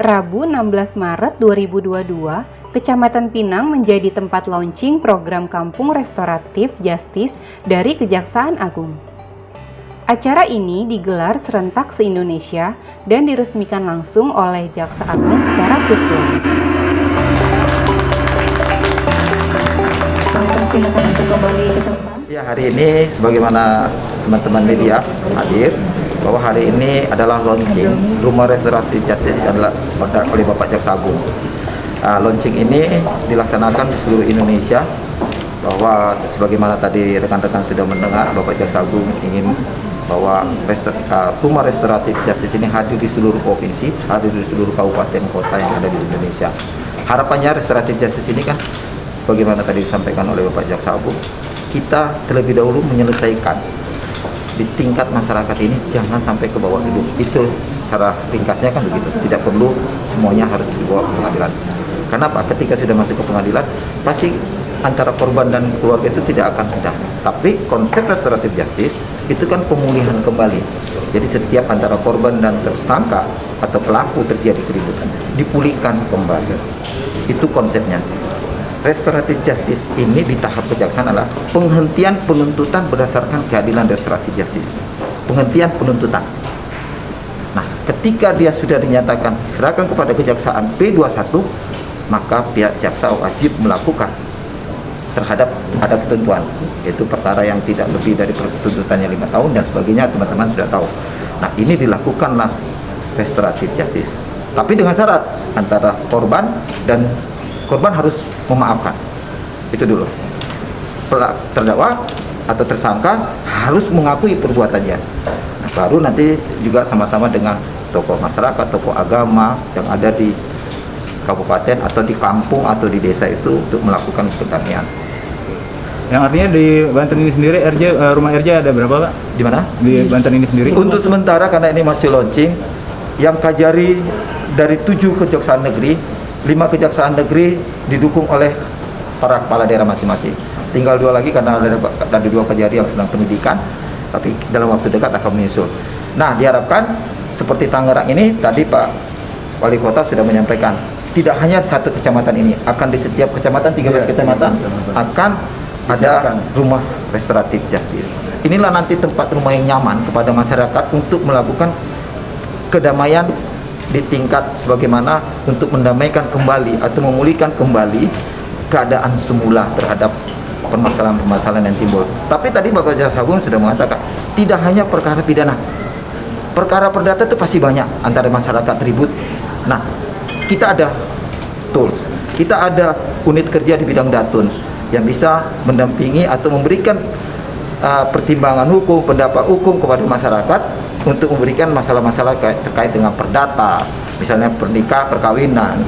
Rabu 16 Maret 2022, Kecamatan Pinang menjadi tempat launching program Kampung Restoratif Justice dari Kejaksaan Agung. Acara ini digelar serentak se-Indonesia dan diresmikan langsung oleh Jaksa Agung secara virtual. Silakan untuk kembali ke tempat. Ya, hari ini sebagaimana teman-teman media hadir bahwa hari ini adalah launching Rumah Restoratif Justice adalah oleh Bapak Jaksa Agung. Launching ini dilaksanakan di seluruh Indonesia, bahwa sebagaimana tadi rekan-rekan sudah mendengar, Bapak Jaksa Agung ingin bahwa Rumah Restoratif Justice ini hadir di seluruh provinsi, hadir di seluruh kabupaten kota yang ada di Indonesia. Harapannya Restoratif Justice ini kan sebagaimana tadi disampaikan oleh Bapak Jaksa Agung, kita terlebih dahulu menyelesaikan di tingkat masyarakat ini, jangan sampai ke bawah dulu. Itu secara ringkasnya kan begitu. Tidak perlu semuanya harus dibawa ke pengadilan. Kenapa? Ketika sudah masuk ke pengadilan, pasti antara korban dan keluarga itu tidak akan mudah. Tapi konsep restoratif justice itu kan pemulihan kembali. Jadi setiap antara korban dan tersangka atau pelaku terjadi keributan, dipulihkan kembali. Itu konsepnya. Restoratif justice ini di tahap kejaksaan adalah penghentian penuntutan berdasarkan keadilan restoratif justice. Penghentian penuntutan. Nah, ketika dia sudah dinyatakan serahkan kepada kejaksaan P21, maka pihak jaksa wajib melakukan terhadap ada ketentuan, yaitu perkara yang tidak lebih dari tuntutannya 5 tahun dan sebagainya, teman-teman sudah tahu. Nah, ini dilakukanlah restoratif justice. Tapi dengan syarat antara korban dan korban harus memaafkan. Itu dulu. Terdakwa atau tersangka harus mengakui perbuatannya. Nah, baru nanti juga sama-sama dengan tokoh masyarakat, tokoh agama yang ada di kabupaten atau di kampung atau di desa itu untuk melakukan perdamaian. Yang artinya di Banten ini sendiri rumah RJ ada berapa, Pak? Di mana? Di Banten ini sendiri. Untuk sementara karena ini masih launching, yang Kajari dari 7 kejaksaan negeri, 5 kejaksaan negeri didukung oleh para kepala daerah masing-masing. Tinggal 2 lagi karena ada 2 Kajari yang sedang penyidikan, tapi dalam waktu dekat akan menyusul. Nah, diharapkan seperti Tangerang ini, tadi Pak Wali Kota sudah menyampaikan, tidak hanya satu kecamatan ini, akan di setiap kecamatan, 13 kecamatan, akan ada rumah restoratif justice. Inilah nanti tempat rumah yang nyaman kepada masyarakat untuk melakukan kedamaian di tingkat sebagaimana untuk mendamaikan kembali atau memulihkan kembali keadaan semula terhadap permasalahan-permasalahan yang timbul. Tapi tadi Bapak Jaksa Agung sudah mengatakan tidak hanya perkara pidana, perkara perdata itu pasti banyak antara masyarakat ribut. Nah, kita ada tools, kita ada unit kerja di bidang datun yang bisa mendampingi atau memberikan pertimbangan hukum, pendapat hukum kepada masyarakat untuk memberikan masalah-masalah terkait dengan perdata, misalnya perkawinan,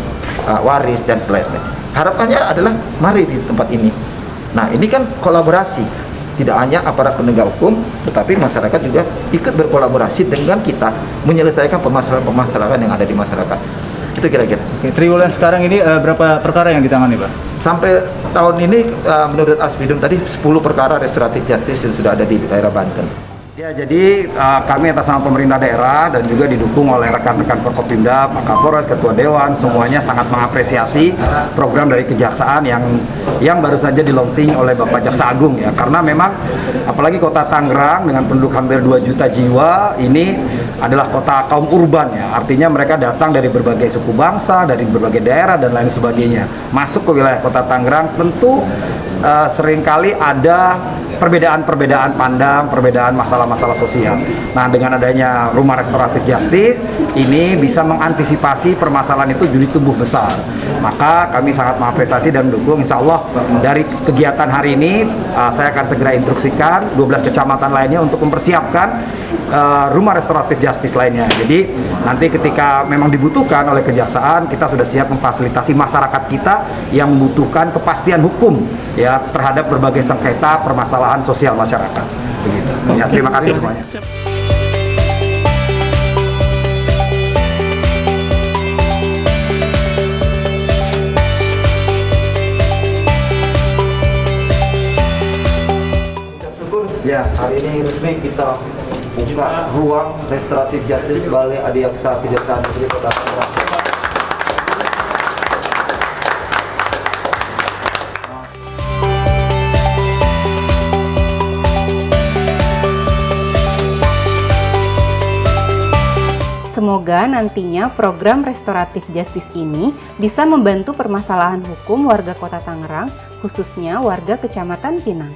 waris dan lain-lain. Harapannya adalah mari di tempat ini. Nah, ini kan kolaborasi, tidak hanya aparat penegak hukum, tetapi masyarakat juga ikut berkolaborasi dengan kita menyelesaikan permasalahan-permasalahan yang ada di masyarakat. Itu kira-kira. Triwulan sekarang ini berapa perkara yang ditangani, Pak? Sampai tahun ini menurut Aspidum tadi 10 perkara restoratif justice yang sudah ada di daerah Banten. Ya, jadi kami atas nama pemerintah daerah dan juga didukung oleh rekan-rekan Forkopimda, Pak Kapolres, Ketua Dewan, semuanya sangat mengapresiasi program dari Kejaksaan yang baru saja di-launching oleh Bapak Jaksa Agung ya. Karena memang apalagi Kota Tangerang dengan penduduk hampir 2 juta jiwa ini adalah kota kaum urban ya. Artinya mereka datang dari berbagai suku bangsa, dari berbagai daerah dan lain sebagainya. Masuk ke wilayah Kota Tangerang tentu seringkali ada perbedaan-perbedaan pandang, perbedaan masalah-masalah sosial. Nah, dengan adanya Rumah Restoratif Justice ini bisa mengantisipasi permasalahan itu jadi tumbuh besar. Maka kami sangat mengapresiasi dan mendukung. Insya Allah dari kegiatan hari ini saya akan segera instruksikan 12 kecamatan lainnya untuk mempersiapkan Rumah Restoratif Justice lainnya. Jadi nanti ketika memang dibutuhkan oleh Kejaksaan, kita sudah siap memfasilitasi masyarakat kita yang membutuhkan kepastian hukum ya terhadap berbagai sengketa permasalahan sosial masyarakat. Begitu. Ya, terima kasih semuanya. Ya, hari ini resmi kita buka ruang restoratif justice Balai Adiaksa Kejaksaan Negeri Kota Tangerang. Semoga nantinya program restoratif justice ini bisa membantu permasalahan hukum warga Kota Tangerang, khususnya warga Kecamatan Pinang.